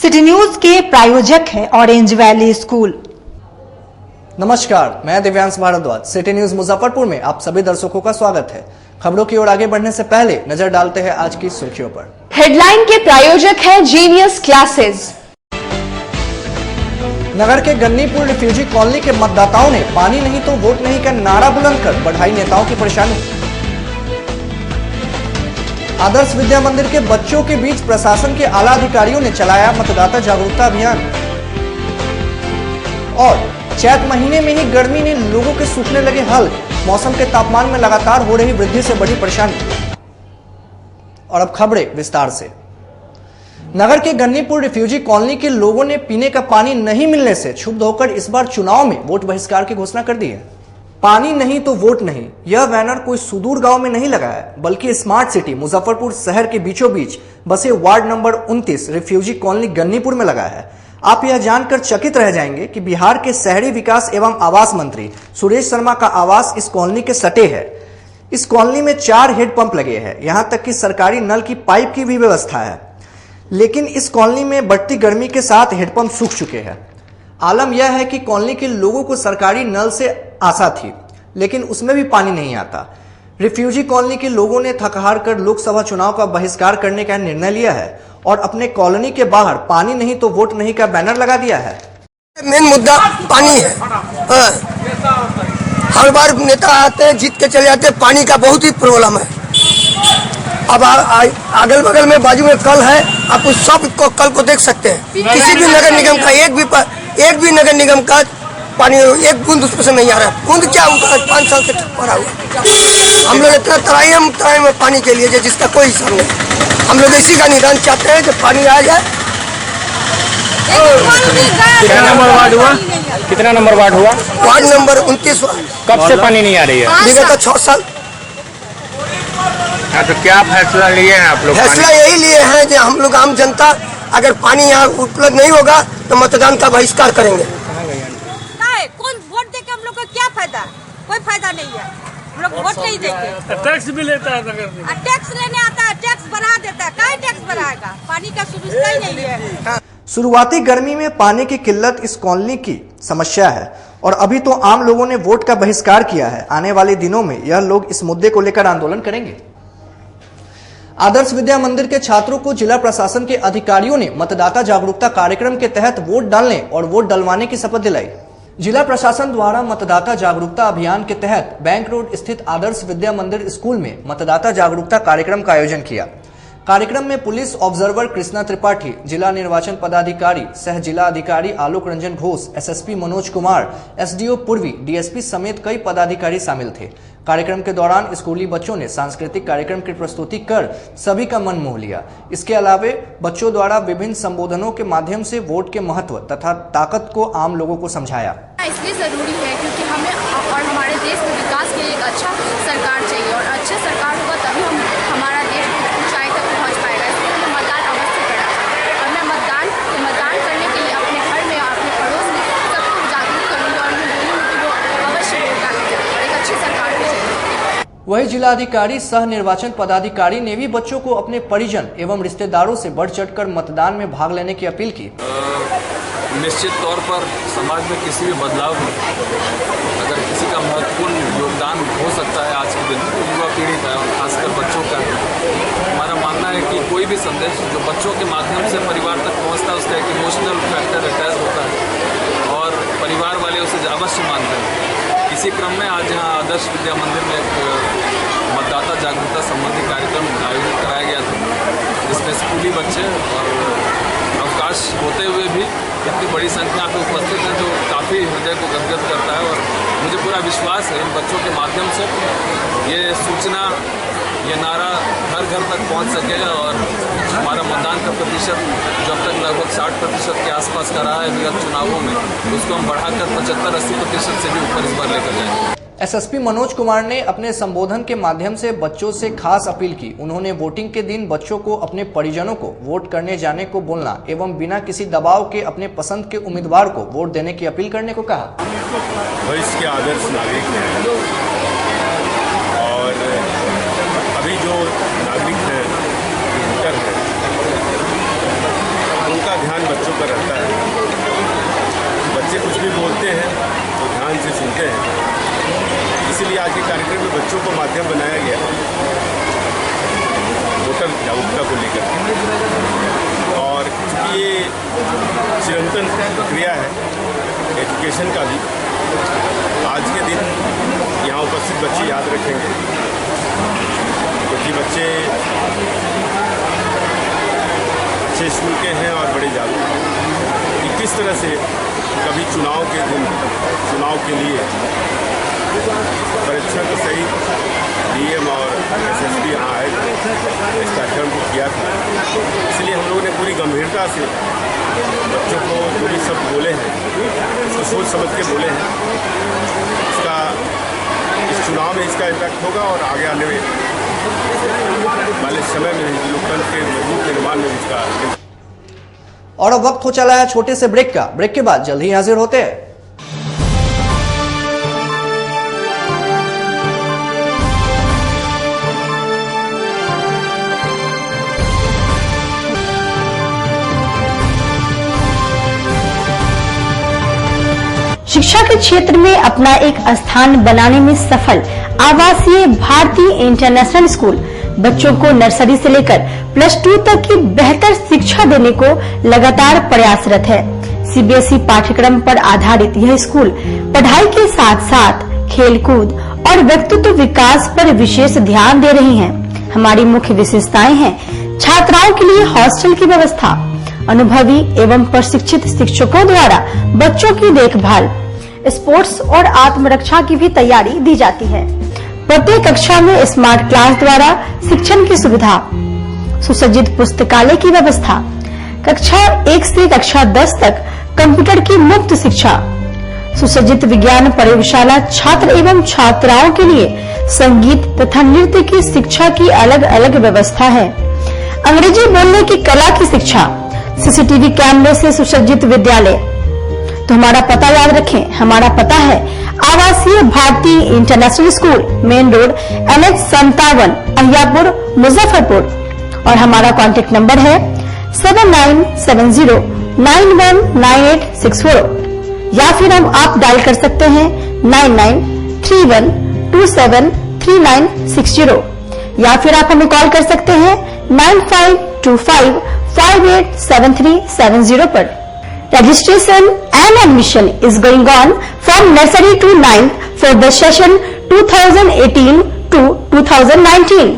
City news के प्रायोजक है ऑरेंज वैली स्कूल। नमस्कार, मैं दिव्यांश भारद्वाज। सिटी न्यूज मुजफ्फरपुर में आप सभी दर्शकों का स्वागत है। खबरों की ओर आगे बढ़ने से पहले नजर डालते हैं आज की सुर्खियों पर। हेडलाइन के प्रायोजक है जीनियस क्लासेस। नगर के गन्नीपुर रिफ्यूजी कॉलोनी के मतदाताओं ने पानी नहीं तो वोट नहीं का नारा बुलंद कर बढ़ाई नेताओं की परेशानी। आदर्श विद्या मंदिर के बच्चों के बीच प्रशासन के आला अधिकारियों ने चलाया मतदाता जागरूकता अभियान। और चैत महीने में ही गर्मी ने लोगों के सूखने लगे हाल। मौसम के तापमान में लगातार हो रही वृद्धि से बड़ी परेशानी। और अब खबरें विस्तार से। नगर के गन्नीपुर रिफ्यूजी कॉलोनी के लोगों ने पीने का पानी नहीं मिलने से क्षुब्ध होकर इस बार चुनाव में वोट बहिष्कार की घोषणा कर दी है। पानी नहीं तो वोट नहीं, यह बैनर कोई सुदूर गांव में नहीं लगा है, बल्कि स्मार्ट सिटी मुजफ्फरपुर शहर के बीचों बीच बसे ward number 29 refugee colony Gannipur में लगा है। आप यह जानकर चकित रह जाएंगे कि बिहार के शहरी विकास एवं आवास मंत्री सुरेश शर्मा का आवास इस कॉलोनी के सटे है। इस कॉलोनी में 4 हेडपंप लगे हैं, यहाँ तक कि सरकारी नल की पाइप की भी व्यवस्था है। लेकिन इस कॉलोनी में बढ़ती गर्मी के साथ हेडपंप सूख चुके हैं। आलम यह है कि कॉलोनी के लोगों को सरकारी नल से आशा थी, लेकिन उसमें भी पानी नहीं आता। रिफ्यूजी कॉलोनी के लोगों ने थक हार कर लोकसभा चुनाव का बहिष्कार करने का निर्णय लिया है और अपने कॉलोनी के बाहर पानी नहीं तो वोट नहीं का बैनर लगा दिया है। मेन मुद्दा पानी है। हर बार नेता आते हैं, जीत के चले जाते हैं, पानी का बहुत ही प्रॉब्लम है। अब अगल बगल में बाजू में कल है, आप उस सब को कल को देख सकते हैं। किसी भी नगर निगम का एक भी नगर निगम का पानी एक बूंद उसमें से नहीं आ रहा है। बूंद क्या होगा, 5 साल से पड़ा हुआ। हम लोग इतना तराई में पानी के लिए जिसका कोई हिसाब नहीं। हम लोग इसी का निदान चाहते हैं कि पानी आ जाए। कितना नंबर वार्ड हुआ? कितना नंबर वार्ड हुआ? Ward number 29। कब से पानी नहीं आ रही है? विगत 6 साल। हाँ, तो क्या फैसला लिए हैं आप लोग? फैसला यही लिए हैं कि हम लोग आम जनता अगर पानी यहाँ उपलब्ध नहीं होगा तो मतदान का बहिष्कार करेंगे। कौन वोट देके हम लोग को क्या फायदा? कोई फायदा नहीं है। हम लोग वोट नहीं देंगे। टैक्स भी लेता है नगर निगम। टैक्स लेने आता है, टैक्स बढ़ा देता है। क्या टैक्स बढ़ाएगा? पानी का सुविधा ही नहीं है। शुरुआती गर्मी में पानी की किल्लत इस कॉलोनी की समस्या है और अभी तो आम लोगों ने वोट का बहिष्कार किया है। आने वाले दिनों में यह लोग इस मुद्दे को लेकर आंदोलन करेंगे। आदर्श विद्या मंदिर के छात्रों को जिला प्रशासन के अधिकारियों ने मतदाता जागरूकता कार्यक्रम के तहत वोट डालने और वोट डलवाने की शपथ दिलाई। जिला प्रशासन द्वारा मतदाता जागरूकता अभियान के तहत बैंक रोड स्थित आदर्श विद्या मंदिर स्कूल में मतदाता जागरूकता कार्यक्रम का आयोजन किया। कार्यक्रम में पुलिस ऑब्जर्वर कृष्णा त्रिपाठी, जिला निर्वाचन पदाधिकारी सह जिला अधिकारी आलोक रंजन घोष, एसएसपी मनोज कुमार, एसडीओ पूर्वी, डीएसपी समेत कई पदाधिकारी शामिल थे। कार्यक्रम के दौरान स्कूली बच्चों ने सांस्कृतिक कार्यक्रम की प्रस्तुति कर सभी का मन मोह लिया। इसके अलावा बच्चों द्वारा विभिन्न संबोधनों के माध्यम से वोट के महत्व तथा ताकत को आम लोगों को समझाया। इसलिए जरूरी है क्योंकि हमें और हमारे देश में विकास के लिए एक अच्छा सरकार चाहिए और अच्छा सरकार होगा तभी हमारा देश ऊंचाई तक पहुंच पाएगा। इसलिए हमें मतदान अवश्य करना चाहिए और मैं मतदान करने के लिए अपने घर में अपने पड़ोस में सबको जागरूक करूँगी और मैं बोलूँगी कि वो अवश्य वोट डालने चाहिए और एक अच्छी सरकार होनी चाहिए। वही जिलाधिकारी सह निर्वाचन पदाधिकारी ने भी बच्चों को अपने परिजन एवं रिश्तेदारों से बढ़ चढ़कर मतदान में भाग लेने की अपील की। निश्चित तौर पर समाज में किसी भी बदलाव में अगर किसी का महत्वपूर्ण योगदान हो सकता है आज के दिन तो युवा पीढ़ी का और खासकर बच्चों का। हमारा मानना है कि कोई भी संदेश जो बच्चों के माध्यम से परिवार तक पहुंचता है उसका एक इमोशनल फैक्टर अटैच होता है और परिवार वाले उसे अवश्य मानते हैं। इसी क्रम में आज यहाँ आदर्श विद्या मंदिर में एक मतदाता जागरूकता संबंधी कार्यक्रम आयोजित कराया गया था, जिसमें स्कूली बच्चे और अवकाश होते हुए भी इतनी बड़ी संख्या में उपस्थित हैं जो काफ़ी हृदय को गदगद करता है। और मुझे पूरा विश्वास है इन बच्चों के माध्यम से ये सूचना, ये नारा घर घर तक पहुंच सकेगा और हमारा मतदान का प्रतिशत जो अब तक लगभग 60% के आसपास का रहा है विगत चुनावों में, उसको हम बढ़ाकर 75-80% से भी ऊपर इस बार लेकर जाएंगे। एसएसपी मनोज कुमार ने अपने संबोधन के माध्यम से बच्चों से खास अपील की। उन्होंने वोटिंग के दिन बच्चों को अपने परिजनों को वोट करने जाने को बोलना एवं बिना किसी दबाव के अपने पसंद के उम्मीदवार को वोट देने की अपील करने को कहा। भविष्य के आदर्श नागरिक हैं और अभी जो नागरिक हैं, वोटर हैं, उनका ध्यान बच्चों का रहता है। बच्चे कुछ भी बोलते हैं तो ध्यान से सुनते हैं, इसीलिए आज के कार्यक्रम में बच्चों को माध्यम बनाया गया वोटर जागरूकता को लेकर। और चूँकि ये चिरंतन प्रक्रिया है एजुकेशन का भी, आज के दिन यहाँ उपस्थित बच्चे याद रखेंगे, क्योंकि बच्चे अच्छे स्कूल के हैं और बड़े जागरूक हैं कि किस तरह से कभी चुनाव के दिन चुनाव के लिए परीक्षा के सही डीएम और एसएसपी यहाँ आए थे, इस कार्यक्रम को किया था। इसलिए हम लोगों ने पूरी गंभीरता से बच्चों को जो भी सब बोले हैं उसको सोच समझ के बोले हैं। इसका इस चुनाव में इसका इम्पैक्ट होगा और आगे आने वाले समय में लोकतंत्र के मजबूत निर्माण में इसका। और अब वक्त हो चला है छोटे से ब्रेक का। ब्रेक के बाद जल्द ही हाजिर होते हैं। शिक्षा के क्षेत्र में अपना एक स्थान बनाने में सफल आवासीय भारतीय इंटरनेशनल स्कूल बच्चों को नर्सरी से लेकर +2 तक की बेहतर शिक्षा देने को लगातार प्रयासरत है। सीबीएसई पाठ्यक्रम पर आधारित यह स्कूल पढ़ाई के साथ साथ खेलकूद और व्यक्तित्व विकास पर विशेष ध्यान दे रही हैं। हमारी मुख्य विशेषताएं हैं छात्राओं के लिए हॉस्टल की व्यवस्था, अनुभवी एवं प्रशिक्षित शिक्षकों द्वारा बच्चों की देखभाल, स्पोर्ट्स और आत्मरक्षा की भी तैयारी दी जाती है। प्रत्येक कक्षा में स्मार्ट क्लास द्वारा शिक्षण की सुविधा, सुसज्जित पुस्तकालय की व्यवस्था, कक्षा 1 से कक्षा 10 तक कंप्यूटर की मुफ्त शिक्षा, सुसज्जित विज्ञान प्रयोगशाला, छात्र एवं छात्राओं के लिए संगीत तथा नृत्य की शिक्षा की अलग अलग व्यवस्था है। अंग्रेजी बोलने की कला की शिक्षा, सीसीटीवी कैमरे से सुसज्जित विद्यालय। तो हमारा पता याद रखें, हमारा पता है आवासीय भारतीय international school, main road NH57, Ahiyapur, Muzaffarpur. और हमारा कॉन्टेक्ट नंबर है 7970919864 या फिर आप डायल कर सकते हैं 9931273960 या फिर आप हमें कॉल कर सकते हैं 9525587370 पर। Registration and admission is going on from nursery to 9th for the session 2018 to 2019.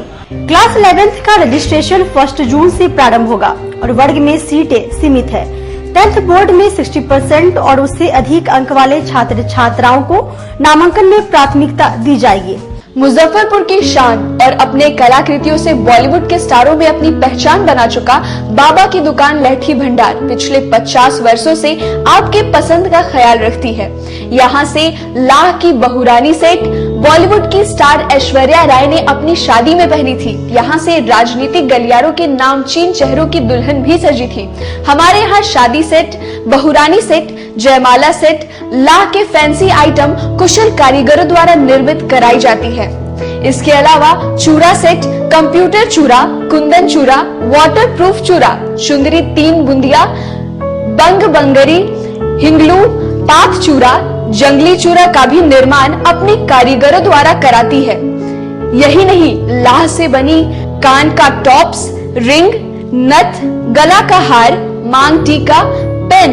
Class 11th का रजिस्ट्रेशन 1 जून से प्रारंभ होगा और वर्ग में सीटें सीमित है। 10th बोर्ड में 60% और उससे अधिक अंक वाले छात्र छात्राओं को नामांकन में प्राथमिकता दी जाएगी। मुजफ्फरपुर की शान और अपने कलाकृतियों से बॉलीवुड के स्टारों में अपनी पहचान बना चुका बाबा की दुकान लहठी भंडार पिछले 50 वर्षों से आपके पसंद का ख्याल रखती है। यहाँ से लाह की बहुरानी सेट बॉलीवुड की स्टार ऐश्वर्या राय ने अपनी शादी में पहनी थी। यहाँ से राजनीतिक गलियारों के नामचीन चेहरों की दुल्हन भी सजी थी। हमारे यहाँ शादी सेट, बहुरानी सेट, जयमाला सेट, लाह के फैंसी आइटम कुशल कारीगरों द्वारा निर्मित कराई जाती है। इसके अलावा चूड़ा सेट, कंप्यूटर चूड़ा, कुंदन चूड़ा, वाटरप्रूफ चूड़ा, चुंदरी 3 बुंदिया, बंग बंगरी, हिंगलू, पाक चूड़ा, जंगली चूड़ा का भी निर्माण अपने कारीगरों द्वारा कराती है। यही नहीं, लाह से बनी कान का टॉप्स, रिंग, नथ, गला का हार, मांग टीका, पेन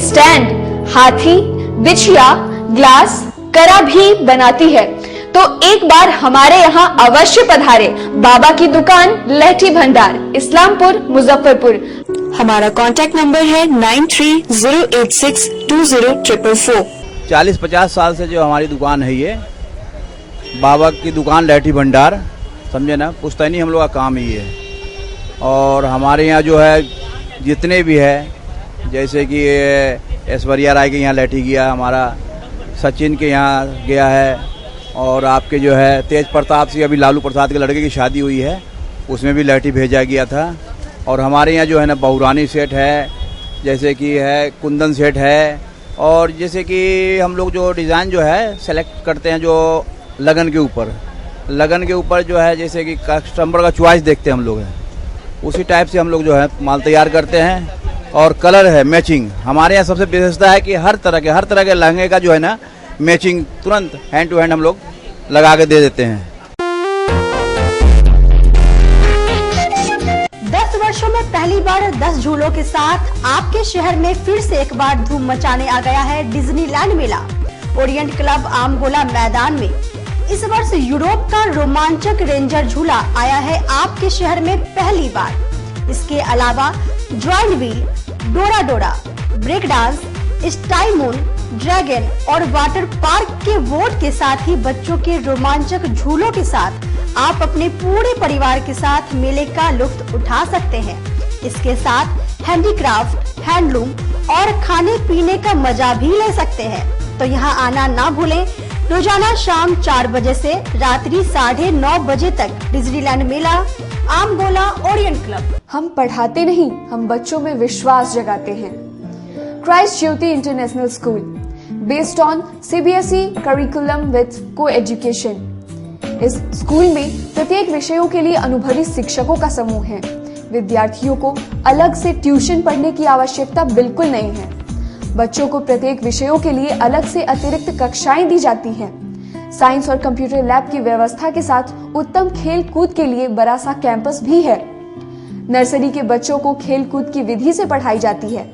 स्टैंड, हाथी, बिछिया, ग्लास, करा भी बनाती है। तो एक बार हमारे यहाँ अवश्य पधारे। बाबा की दुकान लहठी भंडार, इस्लामपुर, मुजफ्फरपुर। हमारा कॉन्टैक्ट नंबर है 9308620444। 40-50 साल से जो हमारी दुकान है, ये बाबा की दुकान लहठी भंडार, समझे ना, पुश्तैनी हम लोग का काम ही है। और हमारे यहाँ जो है जितने भी है, जैसे कि ऐश्वर्या राय के यहाँ लहठी गया, हमारा सचिन के यहाँ गया है, और आपके जो है तेज प्रताप सिंह, अभी लालू प्रसाद के लड़के की शादी हुई है, उसमें भी लहठी भेजा गया था। और हमारे यहाँ जो है ना बहुरानी सेट है, जैसे कि है कुंदन सेट है, और जैसे कि हम लोग जो डिज़ाइन जो है सेलेक्ट करते हैं जो लगन के ऊपर जो है, जैसे कि कस्टमर का चॉइस देखते हैं हम लोग, है उसी टाइप से हम लोग जो है माल तैयार करते हैं। और कलर है मैचिंग। हमारे यहाँ सबसे विशेषता है कि हर तरह के लहंगे का जो है ना मैचिंग तुरंत हैंड टू हैंड हम लोग लगा के दे देते हैं। 10 वर्षों में पहली बार 10 झूलों के साथ आपके शहर में फिर से एक बार धूम मचाने आ गया है डिज्नीलैंड मेला। ओरिएंट क्लब आमगोला मैदान में इस वर्ष यूरोप का रोमांचक रेंजर झूला आया है आपके शहर में पहली बार। इसके अलावा जॉइंट व्हील, डोरा डोरा, ब्रेक डांस, स्टाई मून, ड्रैगन और वाटर पार्क के वोट के साथ ही बच्चों के रोमांचक झूलों के साथ आप अपने पूरे परिवार के साथ मेले का लुत्फ उठा सकते हैं। इसके साथ हैंडीक्राफ्ट, हैंडलूम और खाने पीने का मजा भी ले सकते हैं। तो यहाँ आना ना भूलें। रोजाना शाम 4 बजे से रात्रि 9:30 बजे तक डिज्नीलैंड मेला, आमगोला, ओरिएंट क्लब। हम पढ़ाते नहीं, हम बच्चों में विश्वास जगाते हैं। Christ Jyoti international school, based on CBSE curriculum with co-education. इस स्कूल में प्रत्येक विषयों के लिए अनुभवी शिक्षकों का समूह है। विद्यार्थियों को अलग से ट्यूशन पढ़ने की आवश्यकता बिल्कुल नहीं है। बच्चों को प्रत्येक विषयों के लिए अलग से अतिरिक्त कक्षाएं दी जाती हैं। साइंस और कंप्यूटर लैब की व्यवस्था के साथ उत्तम खेल कूद के लिए बड़ा सा कैंपस भी है। नर्सरी के बच्चों को खेल कूद की विधि से पढ़ाई जाती है।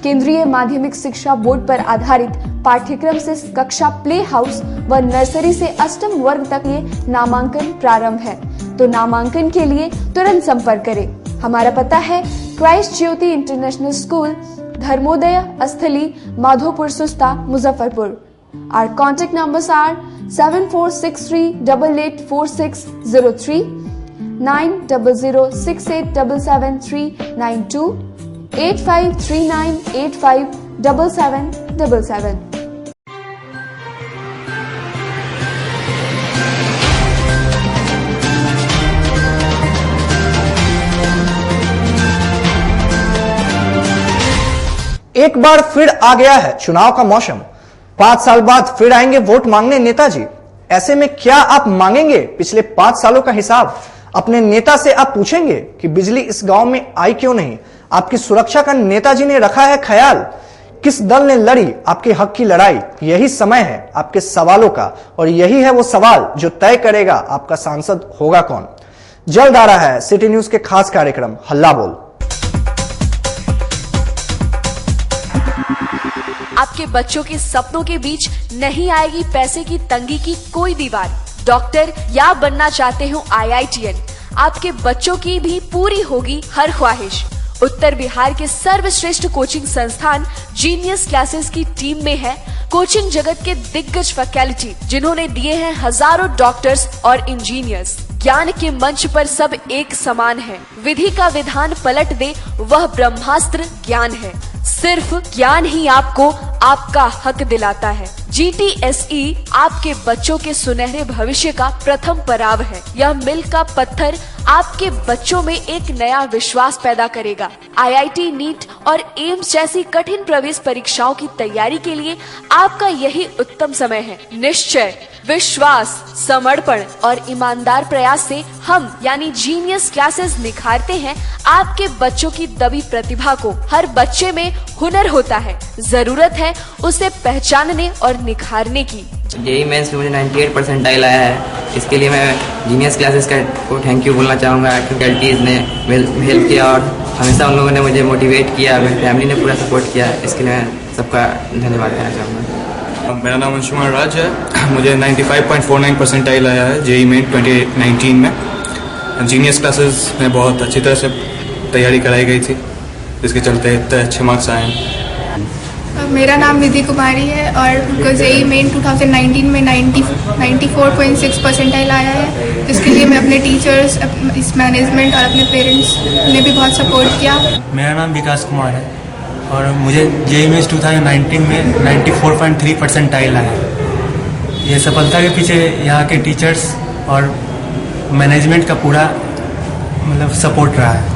केंद्रीय माध्यमिक शिक्षा बोर्ड पर आधारित पाठ्यक्रम से कक्षा प्ले हाउस व नर्सरी से अष्टम वर्ग तक ये नामांकन प्रारंभ है। तो नामांकन के लिए तुरंत संपर्क करें। हमारा पता है Christ Jyoti international school, Dharmodaya स्थली, माधोपुर सुस्ता, Muzaffarpur. Our contact numbers are 7463884603, 9006877392, 8539857777. एक बार फिर आ गया है चुनाव का मौसम। 5 साल बाद फिर आएंगे वोट मांगने नेताजी। ऐसे में क्या आप मांगेंगे पिछले 5 सालों का हिसाब? अपने नेता से आप पूछेंगे कि बिजली इस गांव में आई क्यों नहीं? आपकी सुरक्षा का नेताजी ने रखा है ख्याल? किस दल ने लड़ी आपके हक की लड़ाई? यही समय है आपके सवालों का, और यही है वो सवाल जो तय करेगा आपका सांसद होगा कौन। जल्द आ रहा है सिटी न्यूज के खास कार्यक्रम हल्ला बोल। आपके बच्चों के सपनों के बीच नहीं आएगी पैसे की तंगी की कोई दीवार। डॉक्टर या बनना चाहते हो IITN, आपके बच्चों की भी पूरी होगी हर ख्वाहिश। उत्तर बिहार के सर्वश्रेष्ठ कोचिंग संस्थान जीनियस क्लासेस की टीम में है कोचिंग जगत के दिग्गज फैकल्टी, जिन्होंने दिए हैं हजारों डॉक्टर्स और इंजीनियर्स। ज्ञान के मंच पर सब एक समान है। विधि का विधान पलट दे वह ब्रह्मास्त्र ज्ञान है। सिर्फ ज्ञान ही आपको आपका हक दिलाता है। GTSE आपके बच्चों के सुनहरे भविष्य का प्रथम पड़ाव है। यह मील का पत्थर आपके बच्चों में एक नया विश्वास पैदा करेगा। IIT, नीट और एम्स जैसी कठिन प्रवेश परीक्षाओं की तैयारी के लिए आपका यही उत्तम समय है। निश्चय, विश्वास, समर्पण और ईमानदार प्रयास से हम यानी जीनियस क्लासेस निखारते हैं आपके बच्चों की दबी प्रतिभा को। हर बच्चे में हुनर होता है, जरूरत है उसे पहचानने और निखारने की। जेईई मेंस में मुझे 98 परसेंटाइल आया है। इसके लिए मैं जीनियस क्लासेस को थैंक यू बोलना चाहूँगा। फैकल्टीज ने हेल्प किया और हमेशा उन लोगों ने मुझे मोटिवेट किया। मेरी फैमिली ने पूरा सपोर्ट किया। इसके लिए मैं सबका धन्यवाद देना चाहूँगा। मेरा नाम अंशुमान राज है। मुझे 95.49 परसेंटाइल आया है जेईई मेन 2019 में। जीनियस क्लासेस में बहुत अच्छी तरह से तैयारी कराई गई थी, जिसके चलते इतने अच्छे मार्क्स आए हैं। मेरा नाम निधि कुमारी है और जेईई मेन 2019 में 94.6 परसेंटाइल आया है, जिसके लिए मैं अपने टीचर्स, इस मैनेजमेंट और अपने पेरेंट्स ने भी बहुत सपोर्ट किया। मेरा नाम विकास कुमार है और मुझे जेईई मेंस 2019 में 94.3 परसेंटाइल आया है। ये सफलता के पीछे यहाँ के टीचर्स और मैनेजमेंट का पूरा सपोर्ट रहा है।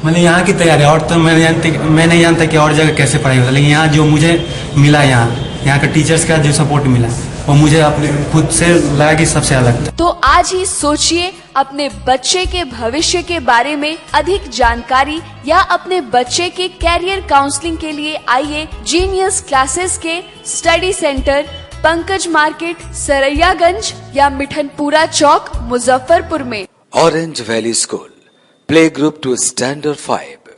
मैंने यहाँ की तैयारी, और तो मैं नहीं जानता कि और जगह कैसे पढ़ाई होता, लेकिन यहाँ जो मुझे मिला, यहाँ के टीचर्स का जो सपोर्ट मिला, वो मुझे अपने खुद से लगा कि सबसे अलग था। तो आज ही सोचिए, अपने बच्चे के भविष्य के बारे में अधिक जानकारी या अपने बच्चे के कैरियर काउंसलिंग के लिए आइए जीनियस क्लासेस के study centre, Pankaj market, Saraiyaganj या मिठनपुरा चौक, मुजफ्फरपुर में। Orange valley school, play group to standard 5,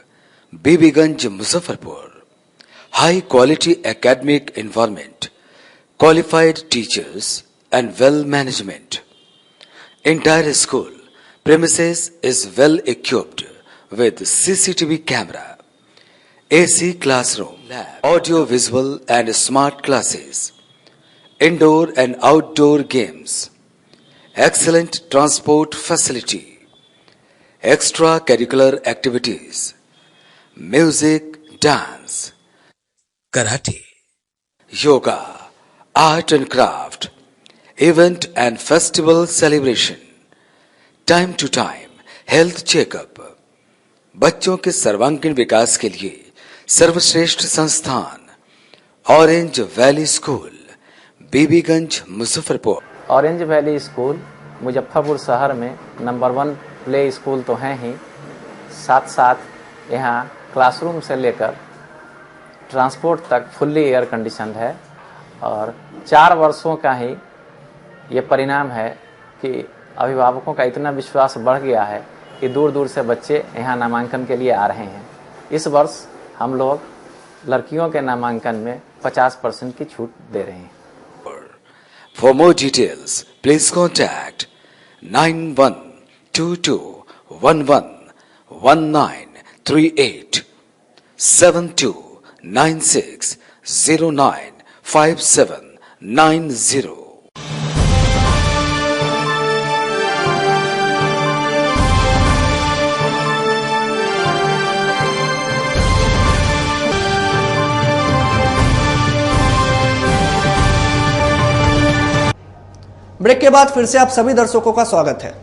Bibiganj, Muzaffarpur. High quality academic environment, qualified teachers and well management. Entire school premises is well equipped with CCTV camera, AC classroom, lab, audio visual and smart classes, indoor and outdoor games, excellent transport facility, extracurricular activities, music, dance, karate, yoga, art and craft, event and festival celebration, time to time health checkup। बच्चों के सर्वांगीण विकास के लिए सर्वश्रेष्ठ संस्थान orange valley school, Bibiganj, Muzaffarpur. Orange valley school Muzaffarpur शहर में number 1 play school तो हैं ही, साथ साथ यहाँ क्लासरूम से लेकर ट्रांसपोर्ट तक फुल्ली एयर कंडीशनड है। और 4 वर्षों का ही ये परिणाम है कि अभिभावकों का इतना विश्वास बढ़ गया है कि दूर दूर से बच्चे यहाँ नामांकन के लिए आ रहे हैं। इस वर्ष हम लोग लड़कियों के नामांकन में 50% की छूट दे रहे हैं। For more details, please contact 9122111938 7296095790। Break के बाद फिर से आप सभी दर्शकों का स्वागत है।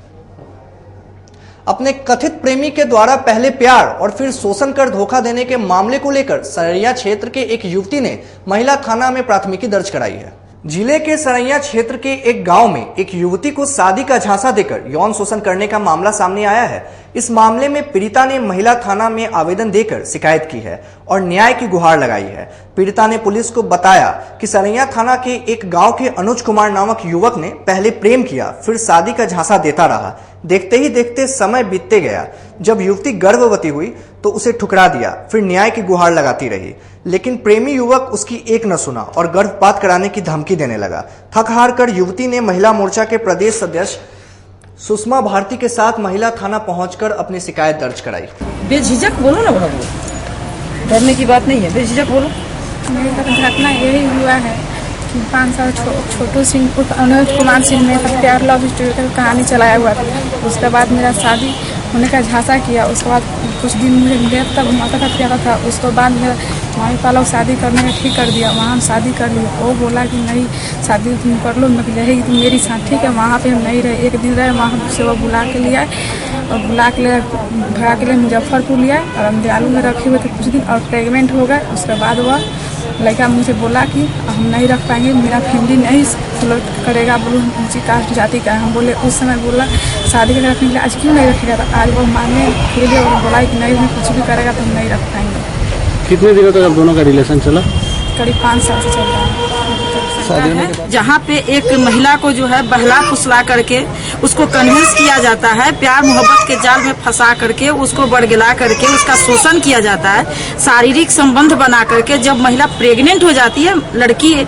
अपने कथित प्रेमी के द्वारा पहले प्यार और फिर शोषण कर धोखा देने के मामले को लेकर सरैया क्षेत्र के एक युवती ने महिला थाना में प्राथमिकी दर्ज कराई है। जिले के सरैया क्षेत्र के एक गांव में एक युवती को शादी का झांसा देकर यौन शोषण करने का मामला सामने आया है। इस मामले में पीड़िता ने महिला थाना में आवेदन देकर शिकायत की है और न्याय की गुहार लगाई है। पीड़िता ने पुलिस को बताया कि सरैया थाना के एक गांव के अनुज कुमार नामक युवक ने पहले प्रेम किया, फिर शादी का झांसा देता रहा। देखते ही देखते समय बीतते गया। जब युवती गर्भवती हुई तो उसे ठुकरा दिया, फिर न्याय की गुहार लगाती रही, लेकिन प्रेमी युवक उसकी एक न सुना और गर्भपात कराने की धमकी देने लगा। थक हार कर युवती ने महिला मोर्चा के प्रदेश सदस्य सुषमा भारती के साथ महिला थाना पहुंचकर अपनी शिकायत दर्ज कराई। बेझिझक बोलो ना बाबू, डरने की बात नहीं है, बेझिझक बोलो। मेरे साथ घटना यही हुआ है कि 5 साल छोटू सिंह अनुज कुमार सिंह ने प्यार लव स्टोरी का कहानी चलाया हुआ था। उसके बाद मेरा शादी होने का झांसा किया। उसके बाद कुछ दिन मुझे डेट तक घुमाता था, प्यारा था। उसके बाद मेरा मम्मी पापा लोग शादी करने में ठीक कर दिया। वहाँ हम शादी कर लिए। वो बोला कि नहीं शादी तुम कर लो, मैं रहेगी तुम मेरी साथ, ठीक है। वहाँ पे हम नहीं रहे, एक दिन रहे। वहाँ से वो बुला के लिया और भगा के लिए मुजफ्फरपुर लिया और हम दयालु में रखे हुए थे कुछ दिन और प्रेगनेंट हो गए। उसके बाद वह लड़का मुझे बोला कि हम नहीं रख पाएंगे, मेरा फैमिली नहीं फॉलो करेगा, बोलो ऊंची कास्ट जाति का। हम बोले उस समय बोला शादी के रखने के लिए, आज क्यों नहीं रखेगा? तो आज वो मानने के लिए और बोला कि नहीं कुछ भी करेगा तो हम नहीं रख पाएंगे। कितने दिनों तक आप दोनों का रिलेशन चला? करीब 5 साल से चल रहा है। जहाँ पे एक महिला को जो है बहला फुसला करके उसको कन्विंस किया जाता है, प्यार मोहब्बत के जाल में फंसा करके उसको बड़गिला करके उसका शोषण किया जाता है, शारीरिक संबंध बना करके। जब महिला प्रेग्नेंट हो जाती है, लड़की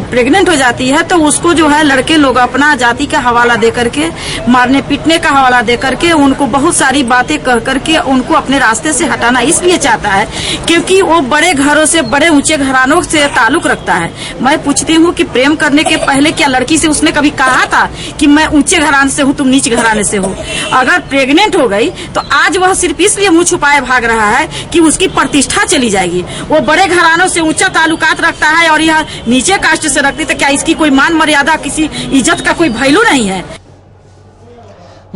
प्रेग्नेंट हो जाती है, तो उसको जो है लड़के लोग अपना जाति का हवाला दे करके, मारने पीटने का हवाला दे करके, उनको बहुत सारी बातें कह करके उनको अपने रास्ते से हटाना इसलिए चाहता है क्योंकि वो बड़े घरों से, बड़े ऊंचे घरानों से ताल्लुक रखता है। मैं पूछती हूँ कि प्रेम करने के पहले क्या लड़की से उसने कभी कहा था कि मैं ऊंचे घराने से हूँ, तुम नीचे घराने से हो? अगर प्रेग्नेंट हो गई तो आज वह सिर्फ इसलिए मुंह छुपाए भाग रहा है कि उसकी प्रतिष्ठा चली जाएगी। वो बड़े घरानों से ऊंचा ताल्लुकात रखता है और यह नीचे कास्ट से रखती, तो क्या इसकी कोई मान मर्यादा, किसी इज्जत का कोई वैल्यू नहीं है?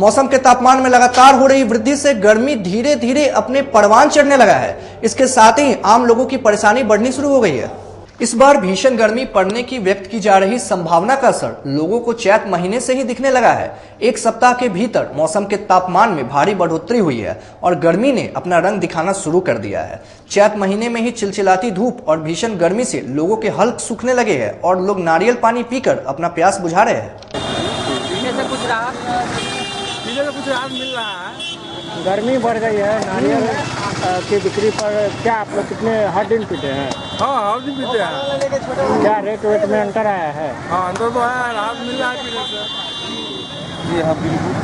मौसम के तापमान में लगातार हो रही वृद्धि से गर्मी धीरे धीरे अपने परवान चढ़ने लगा है। इसके साथ ही आम लोगों की परेशानी बढ़नी शुरू हो गई है। इस बार भीषण गर्मी पड़ने की व्यक्त की जा रही संभावना का असर लोगों को चैत महीने से ही दिखने लगा है। एक सप्ताह के भीतर मौसम के तापमान में भारी बढ़ोतरी हुई है और गर्मी ने अपना रंग दिखाना शुरू कर दिया है। चैत महीने में ही चिलचिलाती धूप और भीषण गर्मी से लोगों के हल्क सूखने लगे हैं और लोग नारियल पानी पीकर अपना प्यास बुझा रहे हैं। मिल रहा है, गर्मी बढ़ गई है। नारियल की बिक्री पर क्या आप लोग कितने हर दिन पीते हैं? हाँ, हर दिन पीते हैं। क्या रेट वेट में अंतर आया है? हाँ, अंतर तो है, राहत मिल रहा है पीने से। जी हाँ, बिल्कुल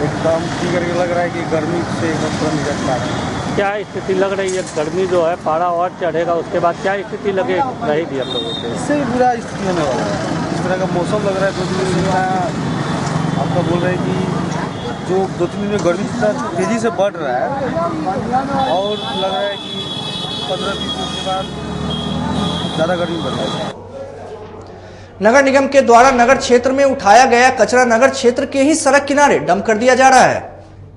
एकदम ठीक करके लग रहा है कि गर्मी से एकदम निकल पा रहा है। क्या स्थिति लग रही है? गर्मी जो है पारा और चढ़ेगा, उसके बाद क्या स्थिति लगे रहेगी आप लोगों को? इससे भी बुरा स्थिति होने वाला है। इस तरह का मौसम लग रहा है 2-3 दिन में आपका बोल रहे हैं कि जो 2-3 दिन में गर्मी इतना तेजी से बढ़ रहा है और लग रहा है कि 15-20 दिन के बाद ज़्यादा गर्मी बढ़ रहा है। नगर निगम के द्वारा नगर क्षेत्र में उठाया गया कचरा नगर क्षेत्र के ही सड़क किनारे डंप कर दिया जा रहा है।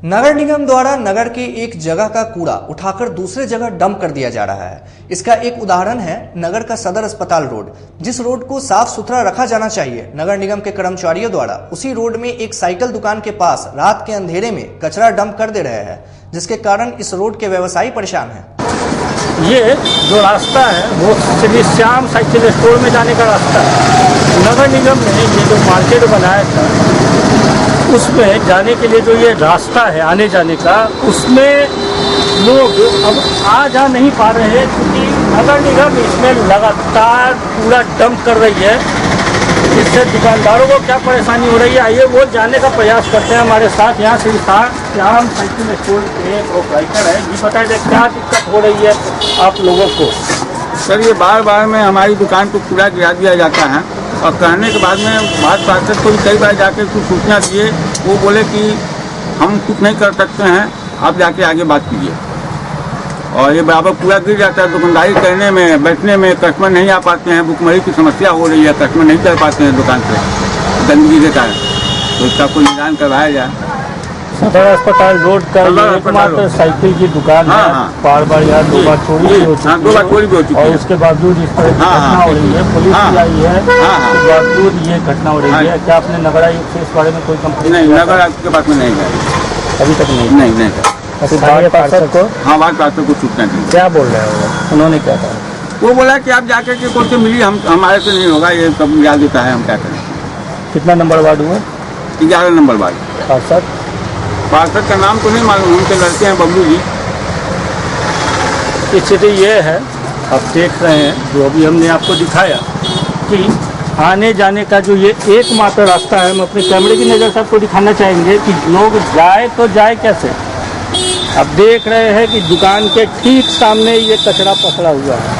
नगर निगम द्वारा नगर के एक जगह का कूड़ा उठाकर दूसरे जगह डंप कर दिया जा रहा है। इसका एक उदाहरण है नगर का सदर अस्पताल रोड, जिस रोड को साफ सुथरा रखा जाना चाहिए। नगर निगम के कर्मचारियों द्वारा उसी रोड में एक साइकिल दुकान के पास रात के अंधेरे में कचरा डंप कर दे रहे हैं, जिसके कारण इस रोड के व्यवसायी परेशान हैं। ये जो रास्ता है वो श्री श्याम साइकिल स्टोर में जाने का रास्ता है। नगर निगम ने ये जो मार्केट बनाया था उसमें जाने के लिए जो ये रास्ता है आने जाने का, उसमें लोग अब आ जा नहीं पा रहे हैं क्योंकि नगर निगम इसमें लगातार पूरा डंप कर रही है। इससे दुकानदारों को क्या परेशानी हो रही है, आइए वो जानने का प्रयास करते हैं। हमारे साथ यहाँ से श्याम साइकिल स्टोर के प्रोपराइटर है, ये बताइए क्या दिक्कत हो रही है आप लोगों को? सर, ये बार बार में हमारी दुकान को कूड़ा गिरा दिया जाता है और कहने के बाद में भारत पार्षद को भी कई बार जाके कुछ सूचना दिए, वो बोले कि हम कुछ नहीं कर सकते हैं, आप जाके आगे बात कीजिए। और ये बराबर कूड़ा गिर जाता है, दुकानदारी करने में बैठने में कस्टमर नहीं आ पाते हैं, भुखमरी की समस्या हो रही है, कस्टमर नहीं चल पाते हैं दुकान से गंदगी के कारण। तो इसका कोई निदान करवाया जाए। सदर अस्पताल रोड का एकमात्र साइकिल की दुकान है। बार बार यहाँ 2 बार चोरी भी हो चुकी है और उसके बावजूद इस तरह की घटना हो रही है। पुलिस भी आई है, उसके बावजूद ये घटना हो रही है। क्या आपने नगर आयुक्त से इस बारे में कोई कंप्लेंट? नहीं, नगर आयुक्त के पास में नहीं गए अभी तक नहीं। वार्ड पार्षद को? हाँ, वार्ड पार्षद को सूचना दी। क्या बोल रहे हैं उन्होंने? क्या कहा? वो बोला कि आप जाकर के कोर्ट से मिलिए, हमारे से नहीं होगा, ये सब याद देता है, हम क्या करें। कितना नंबर वार्ड हुआ? 11 नंबर वार्ड। पार्षद का नाम तो नहीं मालूम, उनके लड़के हैं बबलू जी। स्थिति ये है, आप देख रहे हैं जो अभी हमने आपको दिखाया कि आने जाने का जो ये एकमात्र रास्ता है, हम अपने कैमरे की नज़र से आपको दिखाना चाहेंगे कि लोग जाए तो जाए कैसे। आप देख रहे हैं कि दुकान के ठीक सामने ये कचरा पसरा हुआ है।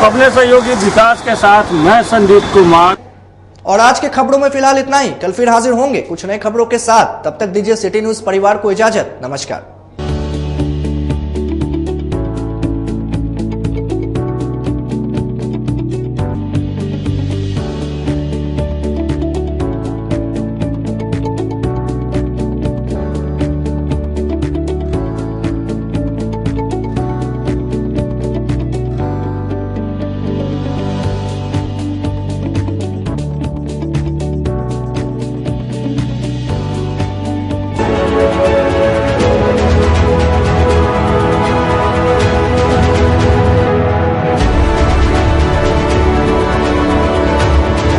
अपने सहयोगी विकास के साथ मैं संदीप कुमार। और आज के खबरों में फिलहाल इतना ही। कल फिर हाजिर होंगे कुछ नए खबरों के साथ। तब तक दीजिए सिटी न्यूज परिवार को इजाजत। नमस्कार।